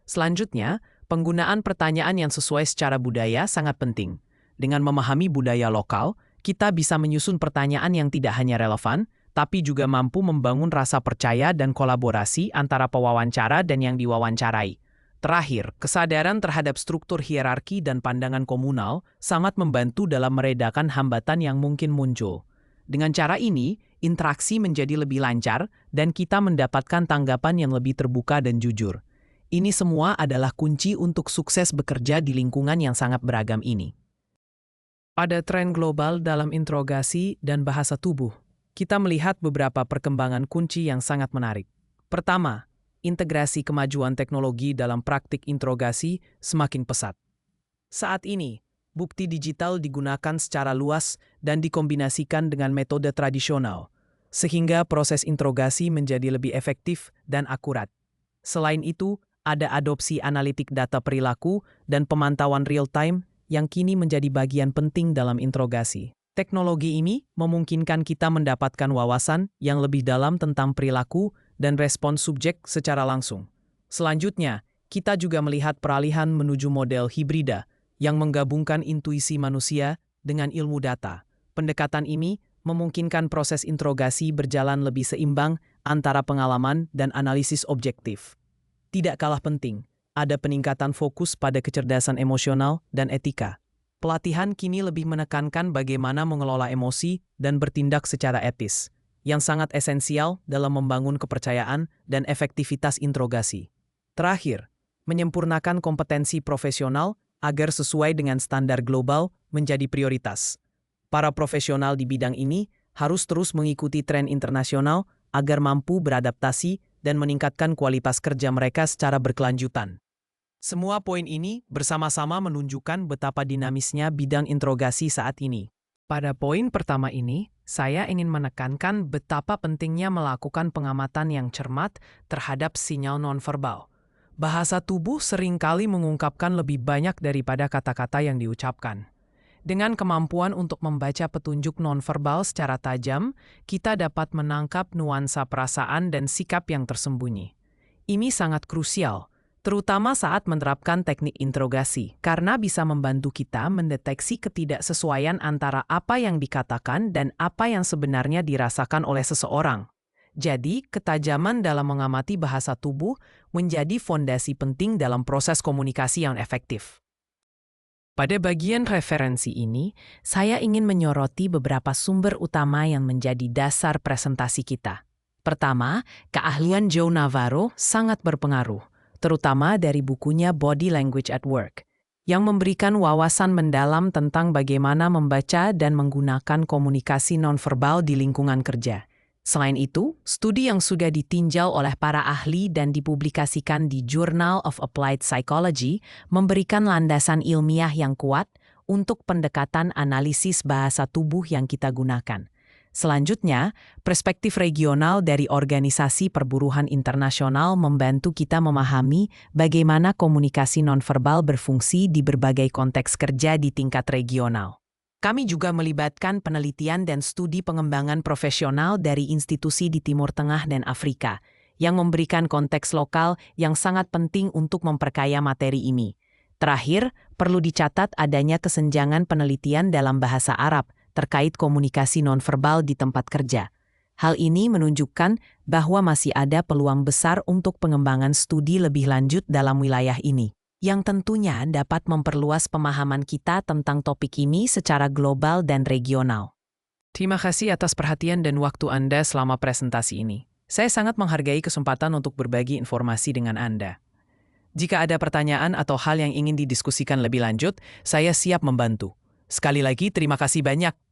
Selanjutnya, penggunaan pertanyaan yang sesuai secara budaya sangat penting. Dengan memahami budaya lokal, kita bisa menyusun pertanyaan yang tidak hanya relevan, tapi juga mampu membangun rasa percaya dan kolaborasi antara pewawancara dan yang diwawancarai. Terakhir, kesadaran terhadap struktur hierarki dan pandangan komunal sangat membantu dalam meredakan hambatan yang mungkin muncul. Dengan cara ini, interaksi menjadi lebih lancar dan kita mendapatkan tanggapan yang lebih terbuka dan jujur. Ini semua adalah kunci untuk sukses bekerja di lingkungan yang sangat beragam ini. Pada tren global dalam interogasi dan bahasa tubuh, kita melihat beberapa perkembangan kunci yang sangat menarik. Pertama, integrasi kemajuan teknologi dalam praktik interogasi semakin pesat. Saat ini, bukti digital digunakan secara luas dan dikombinasikan dengan metode tradisional, sehingga proses interogasi menjadi lebih efektif dan akurat. Selain itu, ada adopsi analitik data perilaku dan pemantauan real-time yang kini menjadi bagian penting dalam interogasi. Teknologi ini memungkinkan kita mendapatkan wawasan yang lebih dalam tentang perilaku dan respons subjek secara langsung. Selanjutnya, kita juga melihat peralihan menuju model hibrida yang menggabungkan intuisi manusia dengan ilmu data. Pendekatan ini memungkinkan proses interogasi berjalan lebih seimbang antara pengalaman dan analisis objektif. Tidak kalah penting, ada peningkatan fokus pada kecerdasan emosional dan etika. Pelatihan kini lebih menekankan bagaimana mengelola emosi dan bertindak secara etis, yang sangat esensial dalam membangun kepercayaan dan efektivitas interogasi. Terakhir, menyempurnakan kompetensi profesional agar sesuai dengan standar global menjadi prioritas. Para profesional di bidang ini harus terus mengikuti tren internasional agar mampu beradaptasi dan meningkatkan kualitas kerja mereka secara berkelanjutan. Semua poin ini bersama-sama menunjukkan betapa dinamisnya bidang interogasi saat ini. Pada poin pertama ini, saya ingin menekankan betapa pentingnya melakukan pengamatan yang cermat terhadap sinyal nonverbal. Bahasa tubuh seringkali mengungkapkan lebih banyak daripada kata-kata yang diucapkan. Dengan kemampuan untuk membaca petunjuk nonverbal secara tajam, kita dapat menangkap nuansa perasaan dan sikap yang tersembunyi. Ini sangat krusial, terutama saat menerapkan teknik interogasi, karena bisa membantu kita mendeteksi ketidaksesuaian antara apa yang dikatakan dan apa yang sebenarnya dirasakan oleh seseorang. Jadi, ketajaman dalam mengamati bahasa tubuh menjadi fondasi penting dalam proses komunikasi yang efektif. Pada bagian referensi ini, saya ingin menyoroti beberapa sumber utama yang menjadi dasar presentasi kita. Pertama, keahlian Joe Navarro sangat berpengaruh, terutama dari bukunya Body Language at Work, yang memberikan wawasan mendalam tentang bagaimana membaca dan menggunakan komunikasi nonverbal di lingkungan kerja. Selain itu, studi yang sudah ditinjau oleh para ahli dan dipublikasikan di Journal of Applied Psychology memberikan landasan ilmiah yang kuat untuk pendekatan analisis bahasa tubuh yang kita gunakan. Selanjutnya, perspektif regional dari organisasi perburuhan internasional membantu kita memahami bagaimana komunikasi nonverbal berfungsi di berbagai konteks kerja di tingkat regional. Kami juga melibatkan penelitian dan studi pengembangan profesional dari institusi di Timur Tengah dan Afrika, yang memberikan konteks lokal yang sangat penting untuk memperkaya materi ini. Terakhir, perlu dicatat adanya kesenjangan penelitian dalam bahasa Arab terkait komunikasi nonverbal di tempat kerja. Hal ini menunjukkan bahwa masih ada peluang besar untuk pengembangan studi lebih lanjut dalam wilayah ini, yang tentunya dapat memperluas pemahaman kita tentang topik ini secara global dan regional. Terima kasih atas perhatian dan waktu Anda selama presentasi ini. Saya sangat menghargai kesempatan untuk berbagi informasi dengan Anda. Jika ada pertanyaan atau hal yang ingin didiskusikan lebih lanjut, saya siap membantu. Sekali lagi, terima kasih banyak.